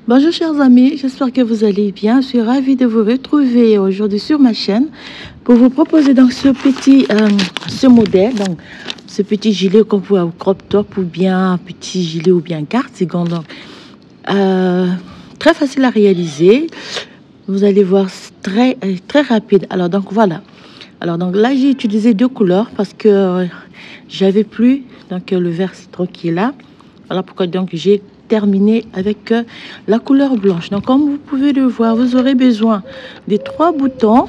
Bonjour chers amis, j'espère que vous allez bien. Je suis ravie de vous retrouver aujourd'hui sur ma chaîne pour vous proposer donc ce modèle, donc ce petit gilet qu'on peut avoir crop top ou bien petit gilet ou bien cardigan. Donc très facile à réaliser. Vous allez voir, très rapide. Alors donc voilà. Alors donc là j'ai utilisé deux couleurs parce que j'avais plus donc le vert citron qui est là. Voilà pourquoi donc j'ai terminé avec la couleur blanche. Donc comme vous pouvez le voir, vous aurez besoin des trois boutons,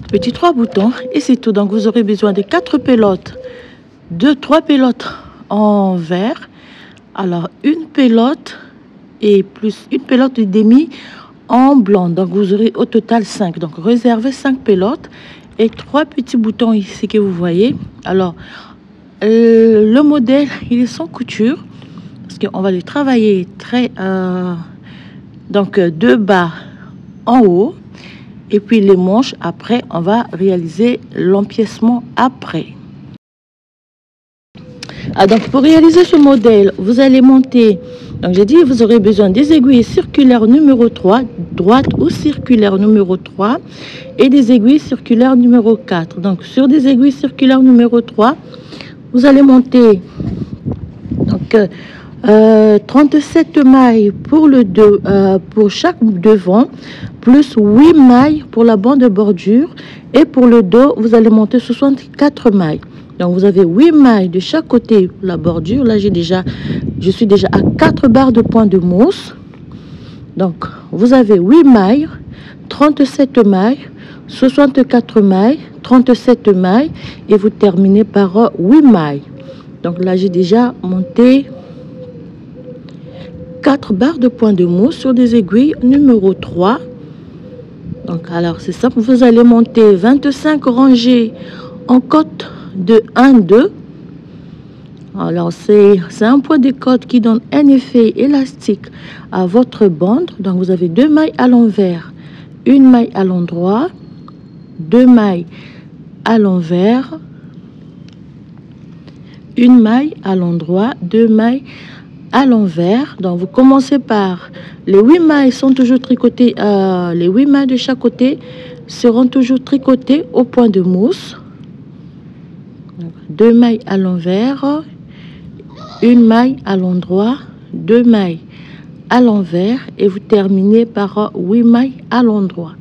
petits trois boutons, et c'est tout. Donc vous aurez besoin de quatre pelotes, trois pelotes en vert, alors une pelote et plus une pelote et demi en blanc. Donc vous aurez au total 5. Donc réservez 5 pelotes et trois petits boutons ici que vous voyez. Alors le modèle il est sans couture parce qu'on va le travailler donc deux bas en haut et puis les manches après on va réaliser l'empiècement après. Donc pour réaliser ce modèle vous allez monter, donc j'ai dit vous aurez besoin des aiguilles circulaires numéro 3 droite ou circulaire numéro 3 et des aiguilles circulaires numéro 4. Donc sur des aiguilles circulaires numéro 3 vous allez monter donc 37 mailles pour pour chaque devant, plus 8 mailles pour la bande de bordure, et pour le dos vous allez monter 64 mailles. Donc vous avez 8 mailles de chaque côté pour la bordure. Là je suis déjà à 4 barres de point de mousse. Donc vous avez 8 mailles, 37 mailles, 64 mailles, 37 mailles, et vous terminez par 8 mailles. Donc là j'ai déjà monté 4 barres de point de mousse sur des aiguilles numéro 3. Donc alors c'est simple, vous allez monter 25 rangées en côte de 1-2. Alors c'est un point de côte qui donne un effet élastique à votre bande. Donc vous avez 2 mailles à l'envers, une maille à l'endroit, 2 mailles à l'envers, une maille à l'endroit, 2 mailles à l'envers. Donc vous commencez par les 8 mailles sont toujours tricotées, les 8 mailles de chaque côté seront toujours tricotées au point de mousse. 2 mailles à l'envers, une maille à l'endroit, 2 mailles à l'envers, et vous terminez par 8 mailles à l'endroit.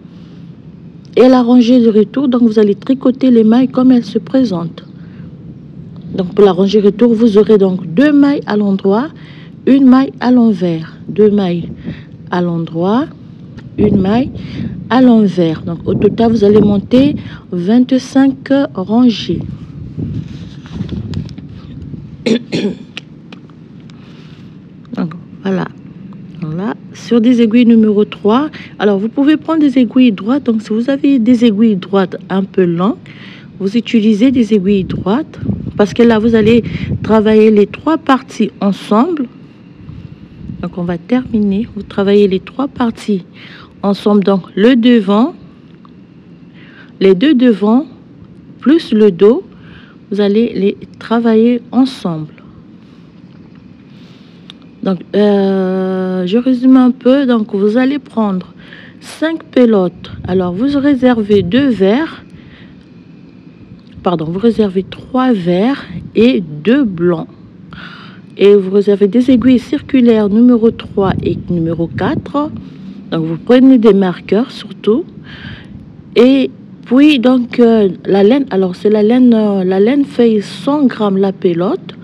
Et la rangée de retour, donc vous allez tricoter les mailles comme elles se présentent. Donc pour la rangée retour vous aurez donc 2 mailles à l'endroit, une maille à l'envers, 2 mailles à l'endroit, une maille à l'envers. Donc au total vous allez monter 25 rangées. Donc voilà. Là, sur des aiguilles numéro 3, alors vous pouvez prendre des aiguilles droites. Donc si vous avez des aiguilles droites un peu longues, vous utilisez des aiguilles droites parce que là vous allez travailler les trois parties ensemble. Donc on va terminer, vous travaillez les trois parties ensemble, donc le devant, les deux devants plus le dos, vous allez les travailler ensemble. Donc je résume un peu. Donc vous allez prendre 5 pelotes. Alors vous réservez 2 verts, pardon, vous réservez 3 verts et 2 blancs, et vous réservez des aiguilles circulaires numéro 3 et numéro 4. Donc vous prenez des marqueurs surtout, et puis donc la laine, alors c'est la laine fait 100 grammes la pelote.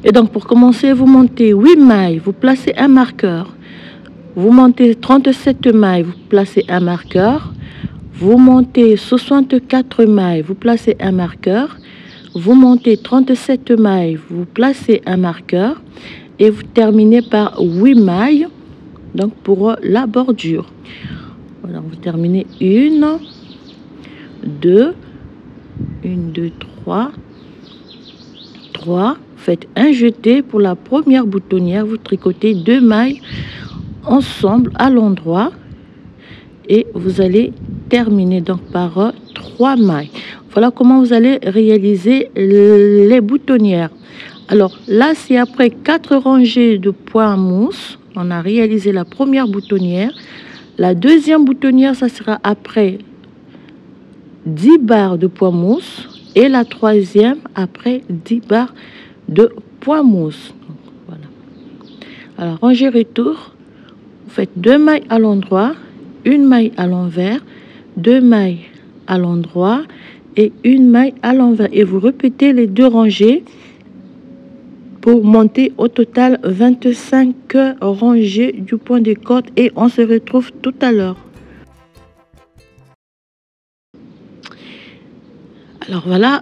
Et donc pour commencer vous montez 8 mailles, vous placez un marqueur, vous montez 37 mailles, vous placez un marqueur, vous montez 64 mailles, vous placez un marqueur, vous montez 37 mailles, vous placez un marqueur, et vous terminez par 8 mailles donc pour la bordure. Voilà, vous terminez 1 2 3, faites un jeté pour la première boutonnière, vous tricotez 2 mailles ensemble à l'endroit et vous allez terminer donc par 3 mailles. Voilà comment vous allez réaliser les boutonnières. Alors là, c'est après 4 rangées de pois mousse. On a réalisé la première boutonnière. La deuxième boutonnière, ça sera après 10 barres de pois mousse. Et la troisième, après 10 barres de pois mousse. Donc, voilà. Alors, rangée retour, vous faites 2 mailles à l'endroit, une maille à l'envers, 2 mailles à l'endroit et une maille à l'envers. Et vous répétez les 2 rangées pour monter au total 25 rangées du point de corde. Et on se retrouve tout à l'heure. Alors voilà.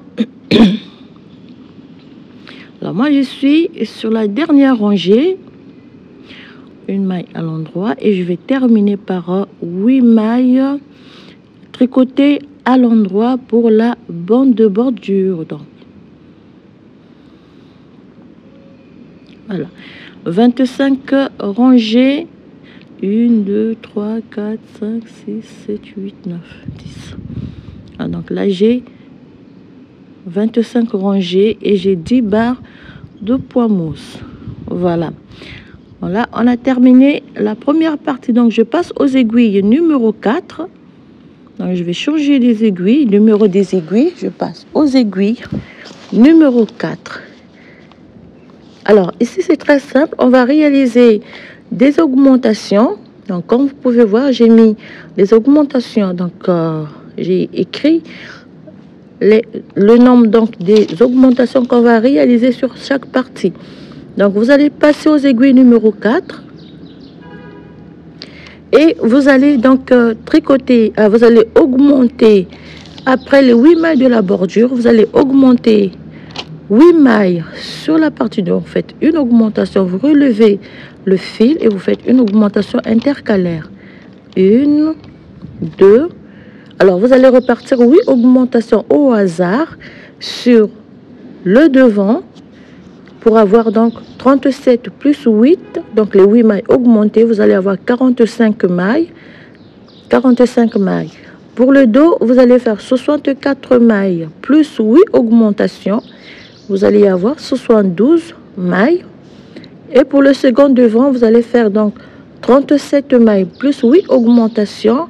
Alors moi je suis sur la dernière rangée, une maille à l'endroit, et je vais terminer par 8 mailles tricotées à l'endroit pour la bande de bordure. Donc voilà, 25 rangées, 1 2 3 4 5 6 7 8 9 10. Ah, donc là j'ai 25 rangées et j'ai 10 barres de pois mousse. Voilà, voilà, on a terminé la première partie. Donc je passe aux aiguilles numéro 4. Donc je vais changer les aiguilles, numéro des aiguilles, je passe aux aiguilles numéro 4. Alors ici c'est très simple, on va réaliser des augmentations. Donc comme vous pouvez voir, j'ai mis des augmentations. Donc j'ai écrit le nombre donc des augmentations qu'on va réaliser sur chaque partie. Donc vous allez passer aux aiguilles numéro 4 et vous allez donc tricoter, vous allez augmenter après les 8 mailles de la bordure, vous allez augmenter 8 mailles sur la partie 2. Vous faites une augmentation, vous relevez le fil et vous faites une augmentation intercalaire, 1 2. Alors vous allez repartir 8 augmentations au hasard sur le devant pour avoir donc 37 plus 8, donc les 8 mailles augmentées, vous allez avoir 45 mailles. 45 mailles. Pour le dos, vous allez faire 64 mailles plus 8 augmentations, vous allez avoir 72 mailles. Et pour le second devant, vous allez faire donc 37 mailles plus 8 augmentations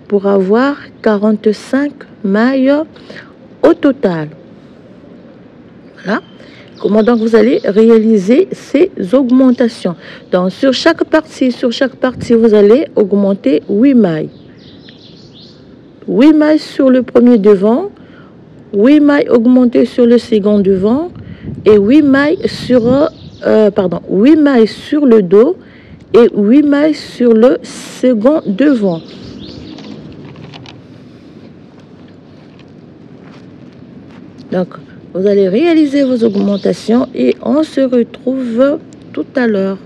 pour avoir 45 mailles au total. Voilà comment donc vous allez réaliser ces augmentations. Donc sur chaque partie, vous allez augmenter 8 mailles. 8 mailles sur le premier devant, 8 mailles augmentées sur le second devant et 8 mailles sur 8 mailles sur le dos et 8 mailles sur le second devant. Donc vous allez réaliser vos augmentations et on se retrouve tout à l'heure.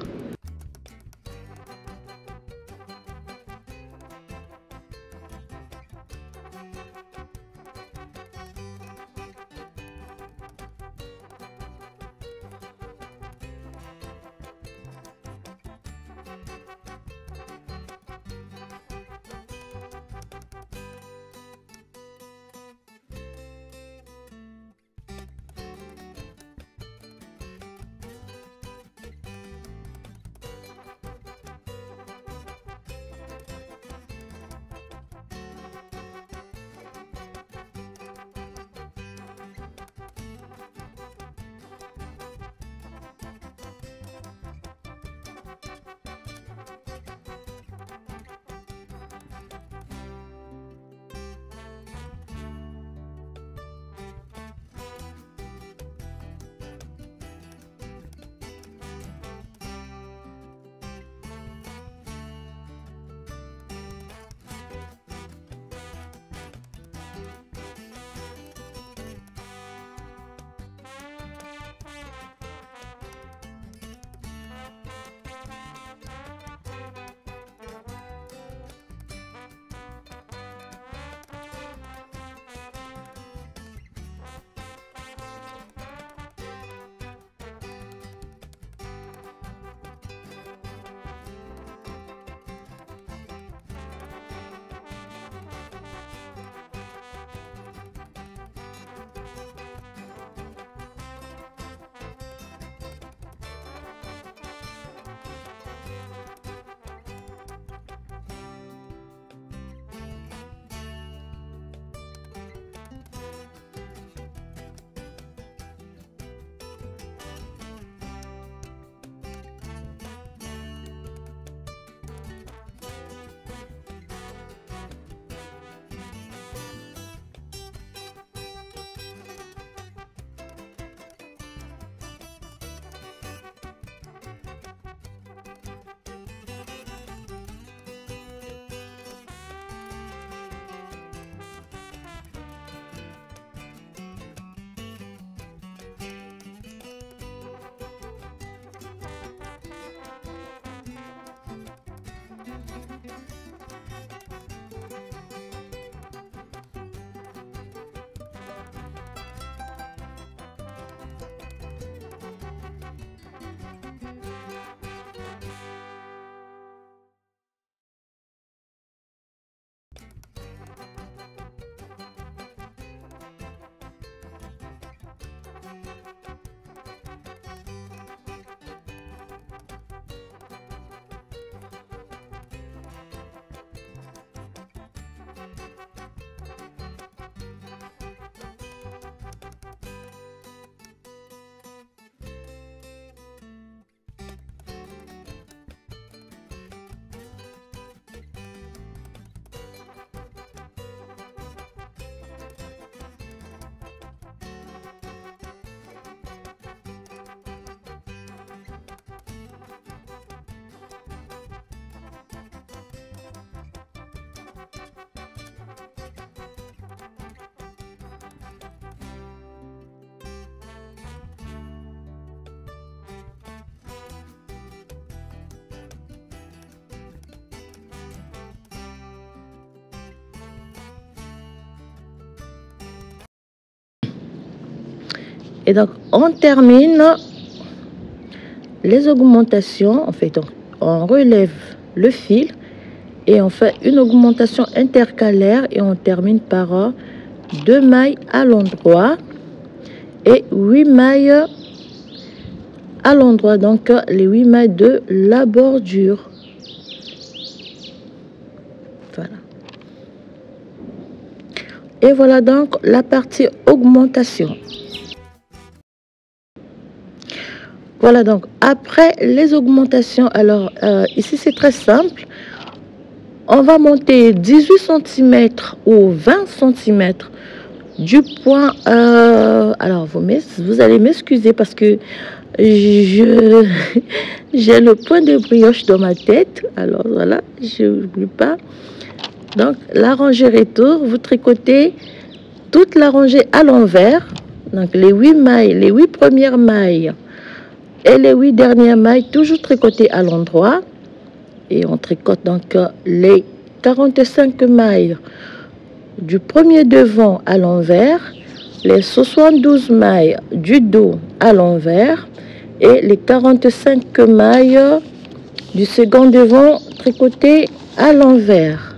Et donc, on termine les augmentations. En fait, on relève le fil et on fait une augmentation intercalaire et on termine par 2 mailles à l'endroit et 8 mailles à l'endroit. Donc, les 8 mailles de la bordure. Voilà. Et voilà donc la partie augmentation. Voilà donc après les augmentations, alors ici c'est très simple. On va monter 18 cm ou 20 cm du point. Alors vous allez m'excuser parce que j'ai le point de brioche dans ma tête. Alors voilà, je n'oublie pas. Donc la rangée retour, vous tricotez toute la rangée à l'envers. Donc les 8 mailles, les 8 premières mailles et les 8 dernières mailles toujours tricotées à l'endroit. Et on tricote donc les 45 mailles du premier devant à l'envers, les 72 mailles du dos à l'envers et les 45 mailles du second devant tricotées à l'envers.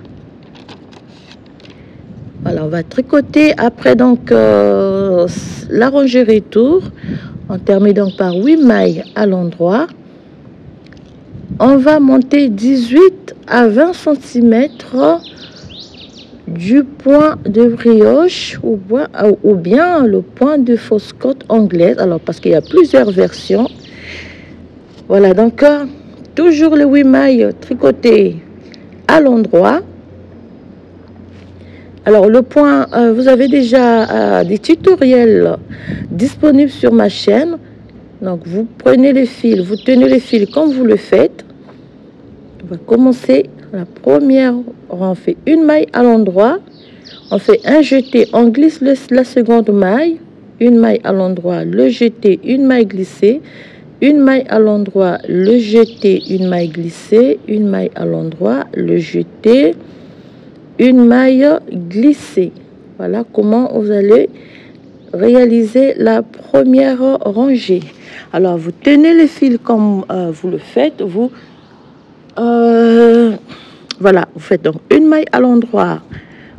Voilà, on va tricoter après donc la rangée retour. On termine donc par 8 mailles à l'endroit. On va monter 18 à 20 cm du point de brioche ou bien le point de fausse côte anglaise. Alors, parce qu'il y a plusieurs versions. Voilà, donc toujours les 8 mailles tricotées à l'endroit. Alors, le point, vous avez déjà des tutoriels disponibles sur ma chaîne. Donc, vous prenez les fils, vous tenez les fils comme vous le faites. On va commencer la première, on fait une maille à l'endroit. On fait un jeté, on glisse la seconde maille. Une maille à l'endroit, le jeté, une maille glissée. Une maille à l'endroit, le jeté, une maille glissée. Une maille à l'endroit, le jeté. Une maille glissée. Voilà comment vous allez réaliser la première rangée. Alors, vous tenez les fils comme vous le faites. Voilà, vous faites donc une maille à l'endroit.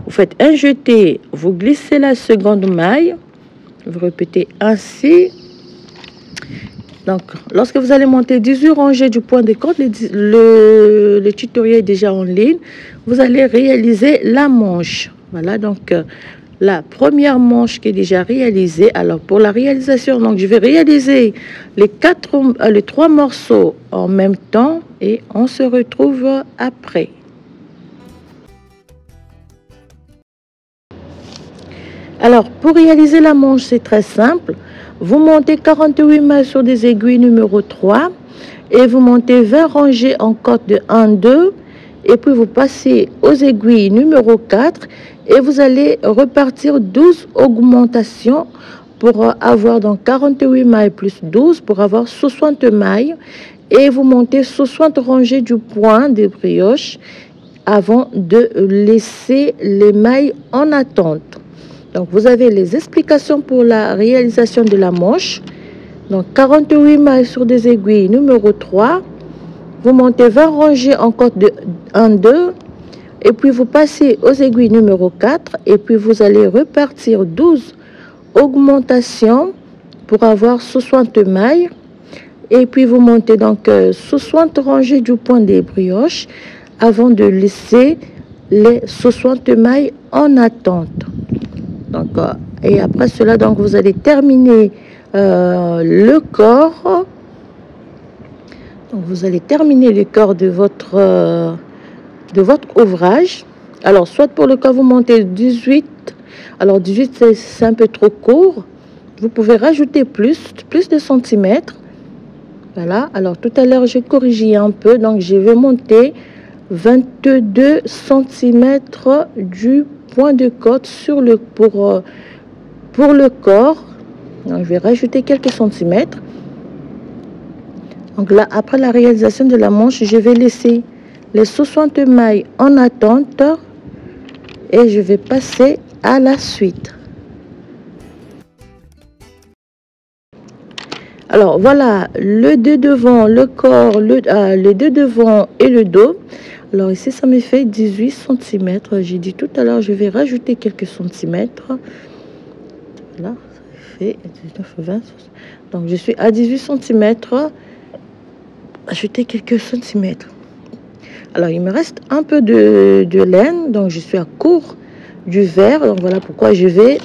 Vous faites un jeté. Vous glissez la seconde maille. Vous répétez ainsi. Donc, lorsque vous allez monter 18 rangées du point de compte, le tutoriel est déjà en ligne. Vous allez réaliser la manche. Voilà, donc la première manche qui est déjà réalisée. Alors, pour la réalisation, donc je vais réaliser les 3 morceaux en même temps et on se retrouve après. Alors, pour réaliser la manche, c'est très simple. Vous montez 48 mailles sur des aiguilles numéro 3 et vous montez 20 rangées en côte de 1, 2 et puis vous passez aux aiguilles numéro 4 et vous allez repartir 12 augmentations pour avoir donc 48 mailles plus 12 pour avoir 60 mailles et vous montez 60 rangées du point de brioche avant de laisser les mailles en attente. Donc, vous avez les explications pour la réalisation de la manche. Donc, 48 mailles sur des aiguilles numéro 3. Vous montez 20 rangées en côte de 1, 2. Et puis, vous passez aux aiguilles numéro 4. Et puis, vous allez repartir 12 augmentations pour avoir 60 mailles. Et puis, vous montez donc 60 rangées du point des brioches avant de laisser les 60 mailles en attente. Donc, et après cela, donc, vous allez terminer le corps. Donc, vous allez terminer le corps de votre ouvrage. Alors, soit pour le corps, vous montez 18. Alors, 18, c'est un peu trop court. Vous pouvez rajouter plus de centimètres. Voilà. Alors, tout à l'heure, j'ai corrigé un peu. Donc, je vais monter 22 cm du point de côte sur pour le corps. Donc, je vais rajouter quelques centimètres. Donc là, après la réalisation de la manche, je vais laisser les 60 mailles en attente et je vais passer à la suite. Alors voilà, le dos devant, le corps, le dos devant et le dos. Alors ici, ça me fait 18 cm. J'ai dit tout à l'heure, je vais rajouter quelques centimètres. Voilà, ça fait 19, 20. Donc je suis à 18 cm. Ajouter quelques centimètres. Alors il me reste un peu de laine, donc je suis à court du vert. Donc voilà pourquoi je vais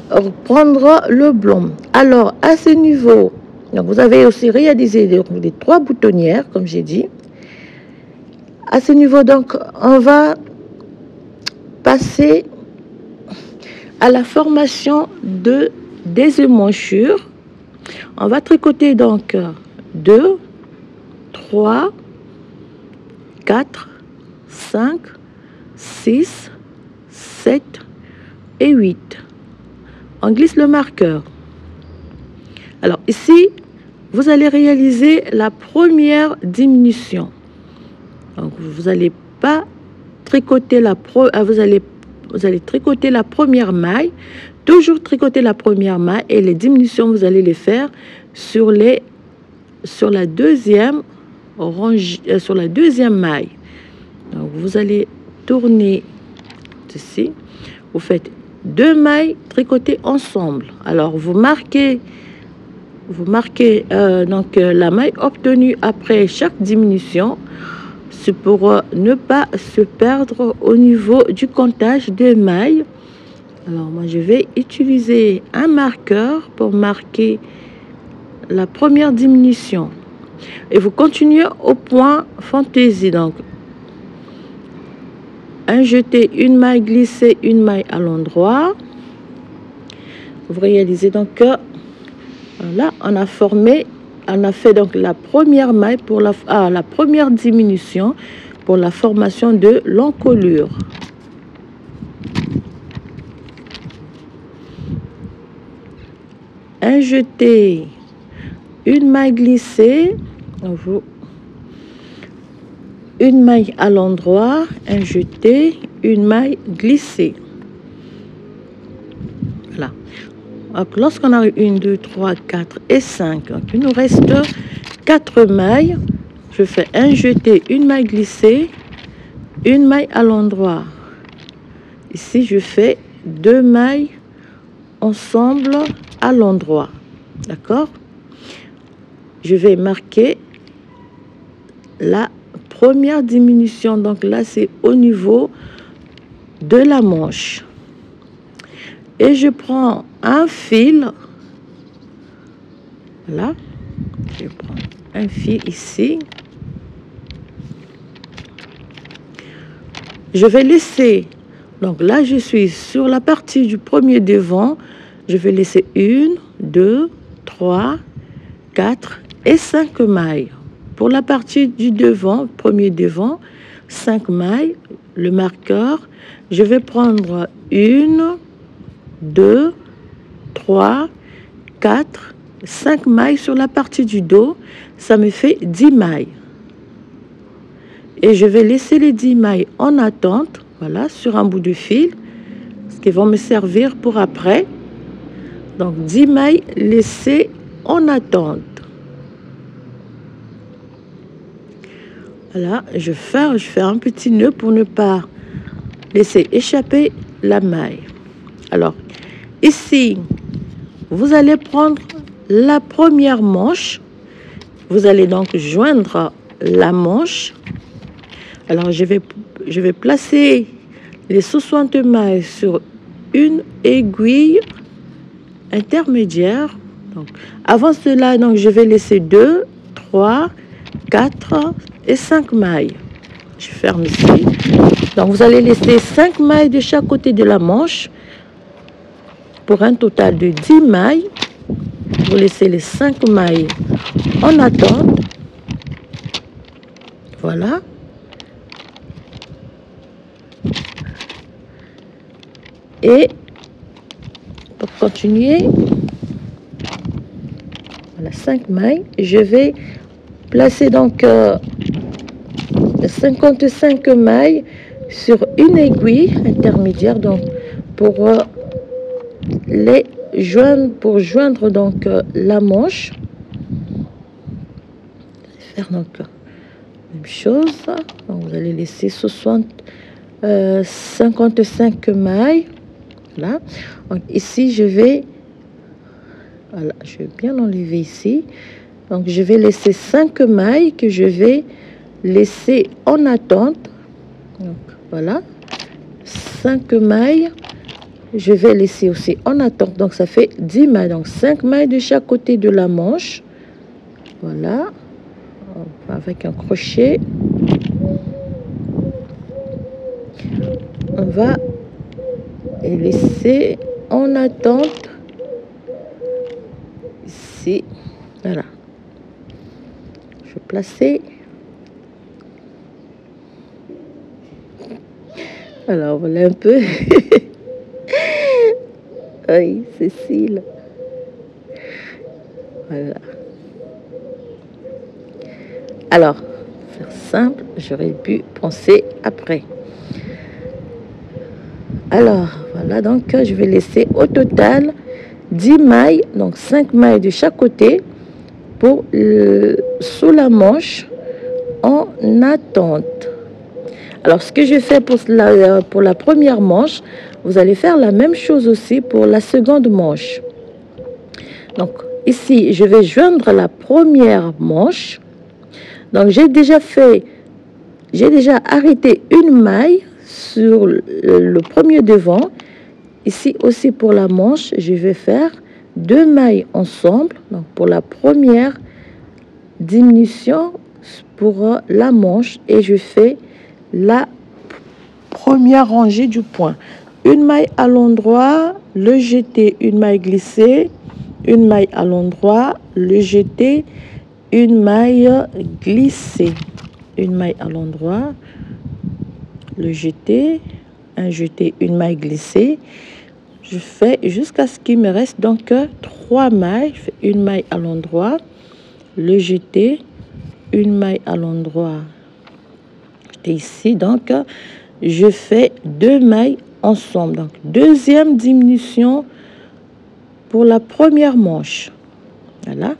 reprendre le blanc. Alors à ce niveau, donc vous avez aussi réalisé les 3 boutonnières comme j'ai dit. À ce niveau, donc on va passer à la formation des emmanchures. On va tricoter donc 2, 3, 4, 5, 6, 7 et 8. On glisse le marqueur. Alors ici, vous allez réaliser la première diminution. Donc vous n'allez pas tricoter vous allez tricoter la première maille, toujours tricoter la première maille et les diminutions vous allez les faire sur la deuxième rangée, sur la deuxième maille. Donc vous allez tourner ceci, vous faites 2 mailles tricotées ensemble. Alors vous marquez donc la maille obtenue après chaque diminution. C'est pour ne pas se perdre au niveau du comptage des mailles. Alors moi je vais utiliser un marqueur pour marquer la première diminution et vous continuez au point fantaisie. Donc un jeté, une maille glissée, une maille à l'endroit. Vous réalisez donc que là on a fait donc la première maille pour la première diminution pour la formation de l'encolure. Un jeté, une maille glissée, une maille à l'endroit, un jeté, une maille glissée. Voilà. Donc, lorsqu'on a 1, 2, 3, 4 et 5, donc il nous reste 4 mailles. Je fais un jeté, une maille glissée, une maille à l'endroit. Ici, je fais 2 mailles ensemble à l'endroit. D'accord? Je vais marquer la première diminution. Donc là, c'est au niveau de la manche. Et je prends un fil. Voilà. Je prends un fil ici. Je vais laisser. Donc là, je suis sur la partie du premier devant. Je vais laisser 1, 2, 3, 4 et 5 mailles. Pour la partie du devant, premier devant, 5 mailles, le marqueur, je vais prendre 1, 2, 3, 4, 5 mailles sur la partie du dos. Ça me fait 10 mailles. et je vais laisser les 10 mailles en attente, voilà, sur un bout de fil, ce qui vont me servir pour après. Donc 10 mailles laissées en attente. Voilà, je fais un petit nœud pour ne pas laisser échapper la maille. Alors ici, vous allez prendre la première manche, vous allez donc joindre la manche. Alors je vais placer les 60 mailles sur une aiguille intermédiaire. Donc avant cela, donc je vais laisser 2, 3, 4 et 5 mailles. Je ferme ici. Donc vous allez laisser 5 mailles de chaque côté de la manche pour un total de 10 mailles. Vous laissez les 5 mailles en attente. Voilà. Et pour continuer, voilà, 5 mailles. Je vais placer donc 55 mailles sur une aiguille intermédiaire, donc pour les joindre, pour joindre donc la manche. Faire donc même chose. Donc vous allez laisser 55 mailles. Là. Donc ici je vais, voilà, je vais bien enlever ici. Donc je vais laisser 5 mailles que je vais laisser en attente. Donc voilà, 5 mailles je vais laisser aussi en attente. Donc ça fait 10 mailles, donc 5 mailles de chaque côté de la manche. Voilà, avec un crochet on va laisser en attente ici. Voilà, je vais placer. Alors voilà un peu. Oui, Cécile. Voilà. Alors, faire simple, j'aurais pu penser après. Alors, voilà, donc je vais laisser au total 10 mailles, donc 5 mailles de chaque côté pour sous la manche en attente. Alors, ce que je fais pour la première manche, vous allez faire la même chose aussi pour la seconde manche. Donc, ici, je vais joindre la première manche. Donc, j'ai déjà arrêté une maille sur le premier devant. Ici aussi pour la manche, je vais faire 2 mailles ensemble. Donc pour la première diminution pour la manche, et je fais la première rangée du point. Une maille à l'endroit, le jeter, une maille glissée, une maille à l'endroit, le jeter, une maille glissée, une maille à l'endroit, le jeter, un jeté, une maille glissée. Je fais jusqu'à ce qu'il me reste donc 3 mailles. Je fais une maille à l'endroit, le jeter, une maille à l'endroit. J'étais ici, donc je fais 2 mailles ensemble. Donc deuxième diminution pour la première manche. Voilà.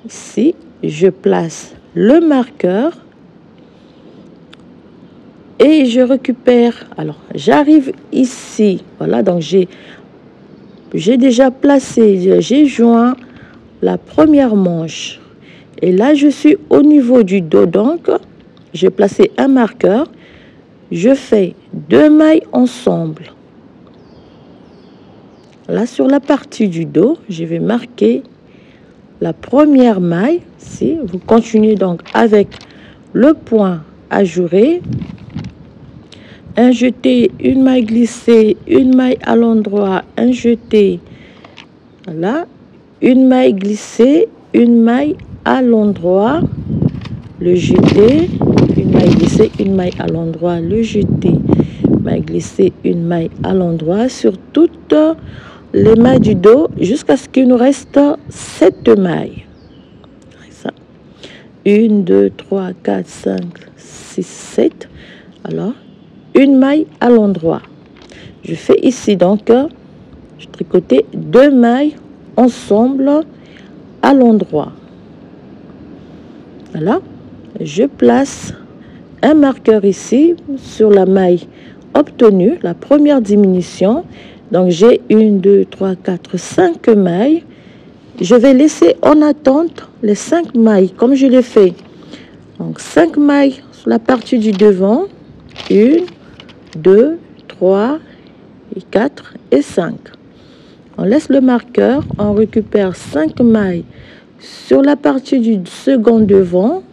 Ici, je place le marqueur et je récupère. Alors j'arrive ici, voilà, donc j'ai déjà placé, j'ai joint la première manche, et là je suis au niveau du dos, donc j'ai placé un marqueur, je fais 2 mailles ensemble. Là sur la partie du dos, je vais marquer la première maille. Si vous continuez donc avec le point ajouré, un jeté, une maille glissée, une maille à l'endroit, un jeté, voilà, une maille glissée, une maille à l'endroit, le jeté, une maille glissée, une maille à l'endroit, le jeté, maille glissée, une maille à l'endroit sur toutes les mailles du dos jusqu'à ce qu'il nous reste 7 mailles. Ça. 1, 2, 3, 4, 5, 6, 7. Alors, une maille à l'endroit. Je fais ici donc, je tricotais 2 mailles ensemble à l'endroit. Voilà. Je place un marqueur ici sur la maille obtenue, la première diminution. Donc, j'ai 1, 2, 3, 4, 5 mailles. Je vais laisser en attente les 5 mailles, comme je l'ai fait. Donc, 5 mailles sur la partie du devant. 1, 2, 3, et 4 et 5. On laisse le marqueur, on récupère 5 mailles sur la partie du second devant.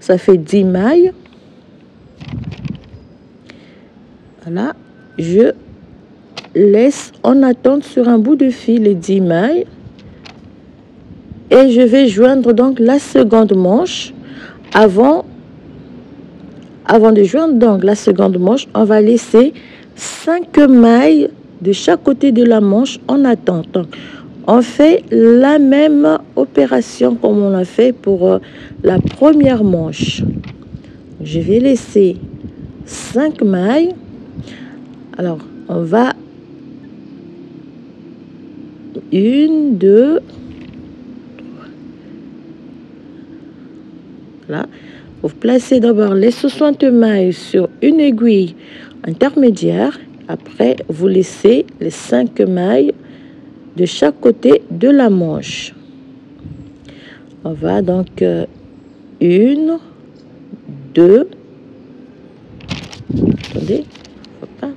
Ça fait 10 mailles. Voilà, je laisse en attente sur un bout de fil les 10 mailles et je vais joindre donc la seconde manche. Avant de joindre donc la seconde manche, on va laisser 5 mailles de chaque côté de la manche en attente. Donc, on fait la même opération comme on l'a fait pour la première manche. Je vais laisser 5 mailles. Alors, on va 1, 2, voilà. Vous placez d'abord les 60 mailles sur une aiguille intermédiaire. Après, vous laissez les 5 mailles de chaque côté de la manche. On va donc 1, 2, attendez, faut pas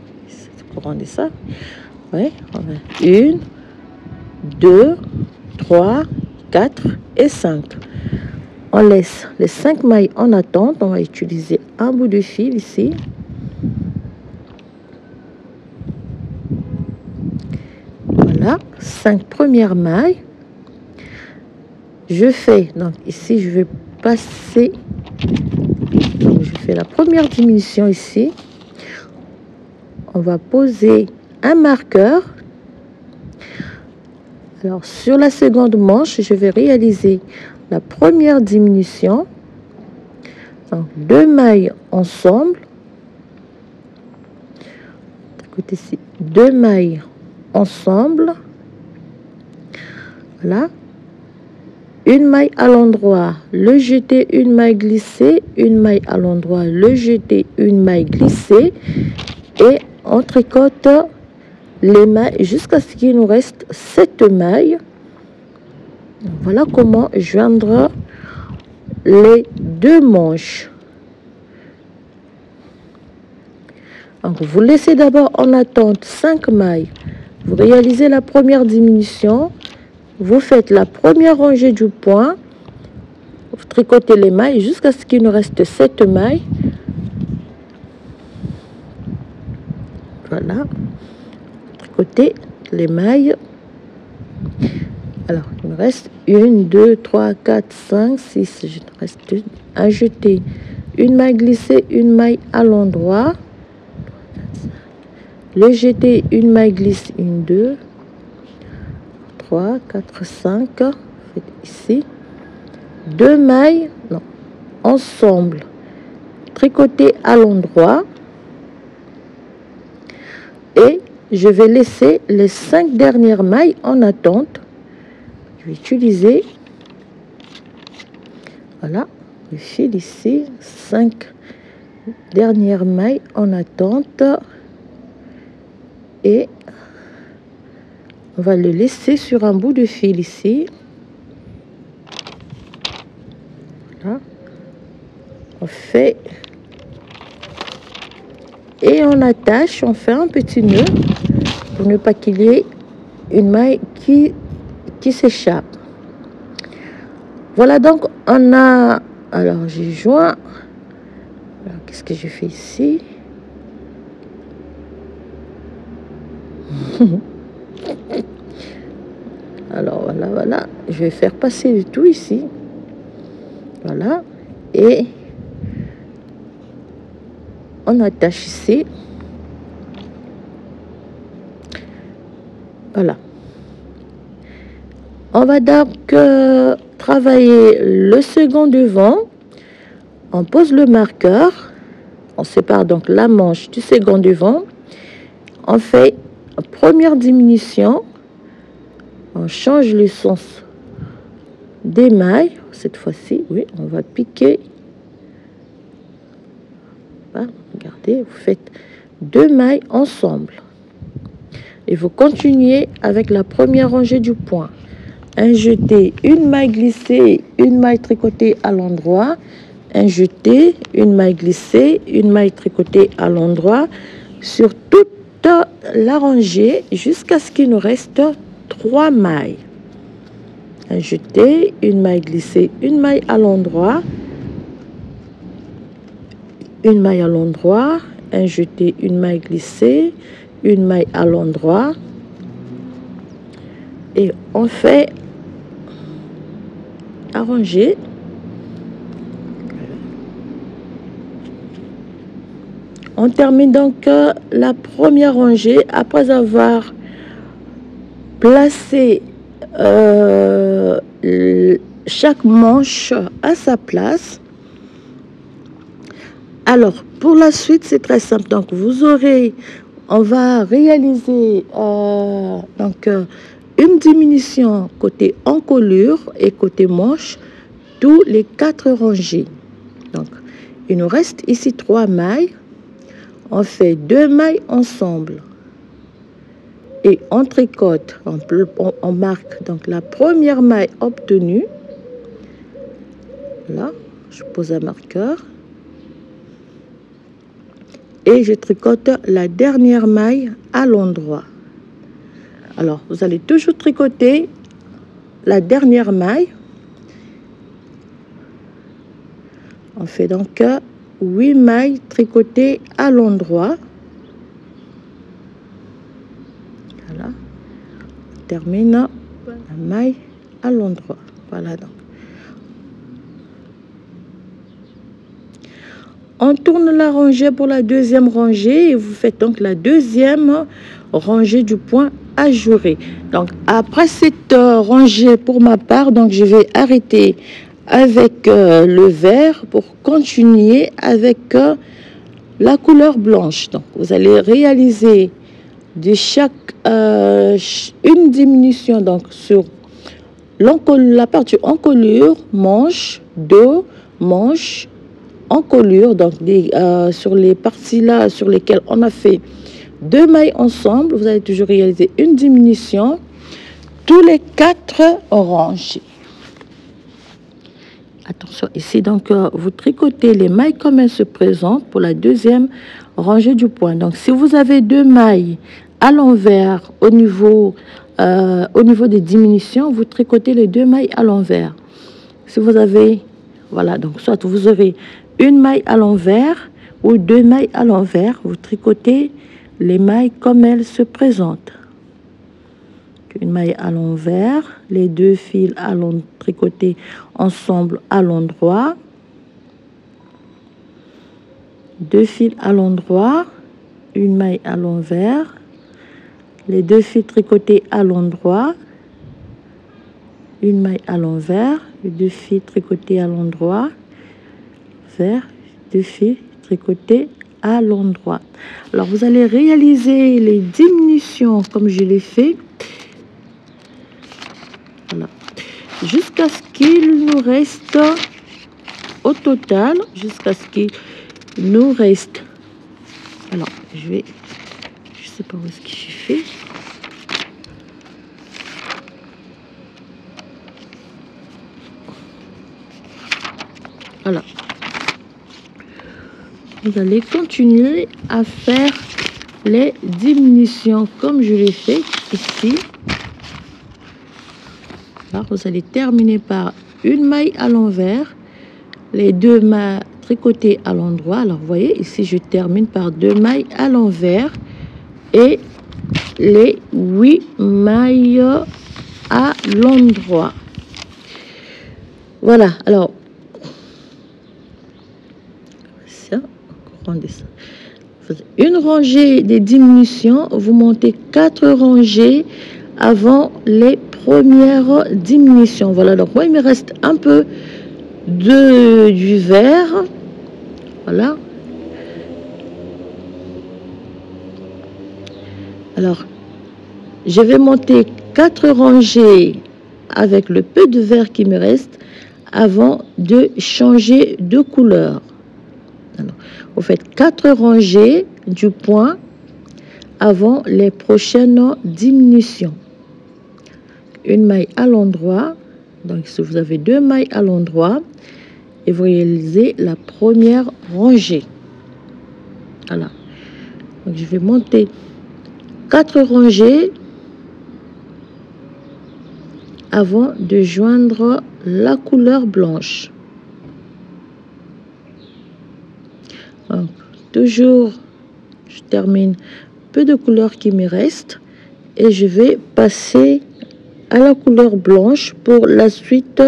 couronner ça. Ouais, on va 1, 2, 3, 4 et 5. On laisse les 5 mailles en attente. On va utiliser un bout de fil ici. Voilà, 5 premières mailles. Je fais, donc ici, je vais passer, donc je fais la première diminution ici. On va poser un marqueur. Alors, sur la seconde manche, je vais réaliser la première diminution. Donc, 2 mailles ensemble. Côté ici, 2 mailles ensemble. Voilà. Une maille à l'endroit, le jeter, une maille glissée, une maille à l'endroit, le jeter, une maille glissée. Et on tricote les mailles jusqu'à ce qu'il nous reste 7 mailles. Voilà comment joindre les 2 manches. Donc, vous laissez d'abord en attente 5 mailles. Vous réalisez la première diminution. Vous faites la première rangée du point. Vous tricotez les mailles jusqu'à ce qu'il nous reste 7 mailles. Voilà. Tricotez les mailles. Alors, il me reste 1, 2, 3, 4, 5, 6. Il me reste un jeté, une maille glissée, une maille à l'endroit. Le jeté, une maille glisse, 1, 2, 3, 4, 5. Faites ici. 2 mailles, non, ensemble. Tricoter à l'endroit. Et je vais laisser les 5 dernières mailles en attente. Je vais utiliser, voilà, le fil ici, 5 dernières mailles en attente. Et on va le laisser sur un bout de fil ici. Voilà. On fait et on attache, on fait un petit nœud pour ne pas qu'il y ait une maille qui s'échappe. Voilà, donc on a, alors j'ai joint, alors qu'est-ce que je fais ici? Alors voilà, je vais faire passer le tout ici, voilà, et on attache ici, voilà. On va donc travailler le second devant. On pose le marqueur. On sépare donc la manche du second devant. On fait une première diminution. On change le sens des mailles. Cette fois-ci, oui, on va piquer. Voilà, regardez, vous faites 2 mailles ensemble. Et vous continuez avec la première rangée du point. Un jeté, une maille glissée, une maille tricotée à l'endroit. Un jeté, une maille glissée, une maille tricotée à l'endroit sur toute la rangée jusqu'à ce qu'il nous reste 3 mailles. Un jeté, une maille glissée, une maille à l'endroit, une maille à l'endroit, un jeté, une maille glissée, une maille à l'endroit, et on fait arranger. On termine donc la première rangée après avoir placé chaque manche à sa place. Alors, pour la suite, c'est très simple. Donc, on va réaliser une diminution côté encolure et côté manche, tous les 4 rangées. Donc, il nous reste ici 3 mailles. On fait 2 mailles ensemble et on tricote. On marque donc la première maille obtenue. Là, je pose un marqueur. Et je tricote la dernière maille à l'endroit. Alors, vous allez toujours tricoter la dernière maille. On fait donc 8 mailles tricotées à l'endroit. Voilà. On termine la maille à l'endroit. Voilà donc. On tourne la rangée pour la deuxième rangée et vous faites donc la deuxième rangée du point ajouré. Donc après cette rangée pour ma part, donc je vais arrêter avec le vert pour continuer avec la couleur blanche. Donc vous allez réaliser de chaque une diminution donc sur la partie encolure, manche, dos, manche, encolure, donc sur les parties là sur lesquelles on a fait 2 mailles ensemble, vous allez toujours réaliser une diminution tous les 4 rangées. Attention ici, donc vous tricotez les mailles comme elles se présentent pour la deuxième rangée du point. Donc si vous avez 2 mailles à l'envers au niveau des diminutions, vous tricotez les 2 mailles à l'envers. Si vous avez, voilà, donc soit vous aurez une maille à l'envers ou 2 mailles à l'envers, vous tricotez les mailles comme elles se présentent. Une maille à l'envers, les 2 fils tricotés ensemble à l'endroit, 2 fils à l'endroit, une maille à l'envers, les 2 fils tricotés à l'endroit, une maille à l'envers, les 2 fils tricotés à l'endroit, vers 2 fils tricotés à l'endroit. Alors vous allez réaliser les diminutions comme je l'ai fait, voilà, jusqu'à ce qu'il nous reste au total, jusqu'à ce qu'il nous reste, alors je sais pas où est-ce que j'ai fait, voilà. Vous allez continuer à faire les diminutions comme je l'ai fait ici. Alors, vous allez terminer par une maille à l'envers, les 2 mailles tricotées à l'endroit. Alors, vous voyez, ici, je termine par 2 mailles à l'envers et les 8 mailles à l'endroit. Voilà, alors, ça, une rangée des diminutions, vous montez 4 rangées avant les première diminution. Voilà, donc moi il me reste un peu du vert. Voilà. Alors, je vais monter 4 rangées avec le peu de vert qui me reste avant de changer de couleur. Alors, vous faites 4 rangées du point avant les prochaines diminutions. Une maille à l'endroit. Donc, si vous avez 2 mailles à l'endroit, et vous réalisez la première rangée. Voilà. Donc, je vais monter 4 rangées avant de joindre la couleur blanche. Donc, toujours, je termine peu de couleur qui me reste et je vais passer à la couleur blanche pour la suite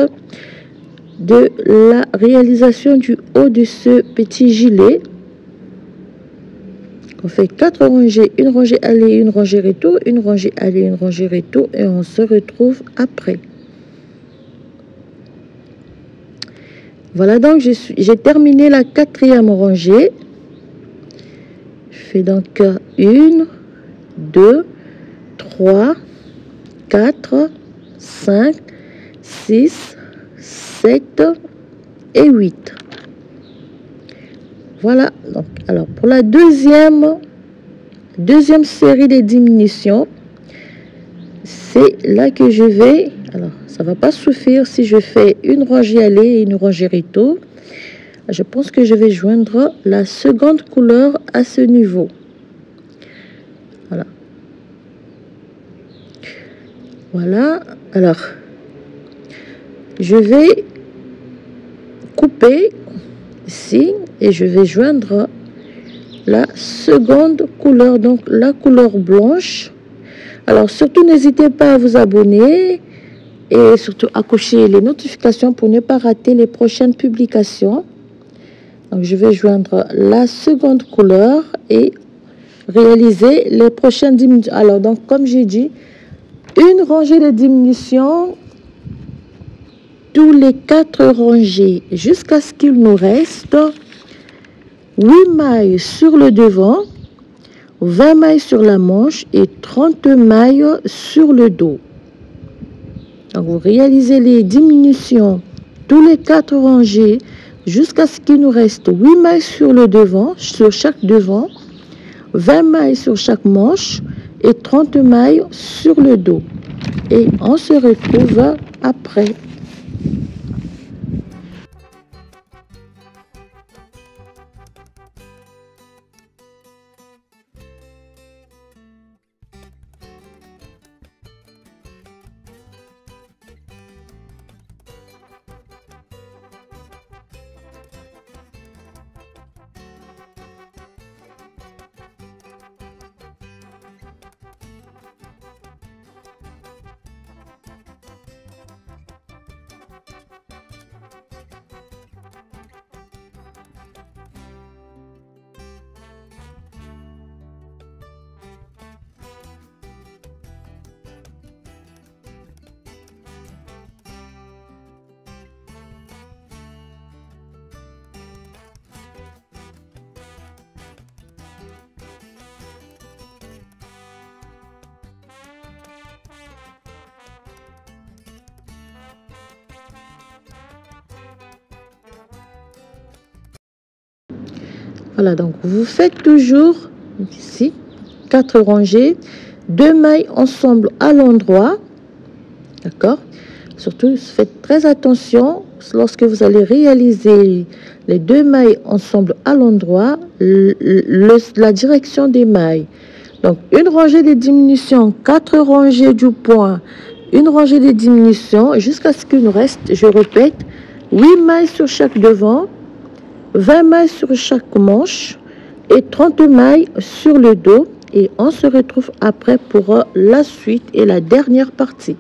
de la réalisation du haut de ce petit gilet. On fait 4 rangées, une rangée aller, une rangée retour, une rangée aller, une rangée retour et on se retrouve après. Voilà, donc j'ai terminé la 4e rangée. Je fais donc 1, 2, 3, 4, 5, 6, 7 et 8. Voilà, donc alors pour la deuxième série de diminutions, c'est là que je vais, alors ça va pas suffire si je fais une rangée aller et une rangée retour. Je pense que je vais joindre la seconde couleur à ce niveau. Voilà. Voilà, alors je vais couper ici et je vais joindre la seconde couleur, donc la couleur blanche. Alors surtout n'hésitez pas à vous abonner et surtout à cocher les notifications pour ne pas rater les prochaines publications. Donc je vais joindre la seconde couleur et réaliser les prochaines diminutions. Alors donc comme j'ai dit, une rangée de diminution tous les 4 rangées jusqu'à ce qu'il nous reste 8 mailles sur le devant, 20 mailles sur la manche et 30 mailles sur le dos. Donc vous réalisez les diminutions tous les 4 rangées jusqu'à ce qu'il nous reste 8 mailles sur le devant, sur chaque devant, 20 mailles sur chaque manche et 30 mailles sur le dos. Et on se retrouve après. Voilà, donc vous faites toujours ici 4 rangées, 2 mailles ensemble à l'endroit, d'accord. Surtout faites très attention lorsque vous allez réaliser les 2 mailles ensemble à l'endroit, la direction des mailles. Donc une rangée de diminution, 4 rangées du point, une rangée de diminution jusqu'à ce qu'il nous reste, je répète, 8 mailles sur chaque devant, 20 mailles sur chaque manche et 30 mailles sur le dos. Et on se retrouve après pour la suite et la dernière partie.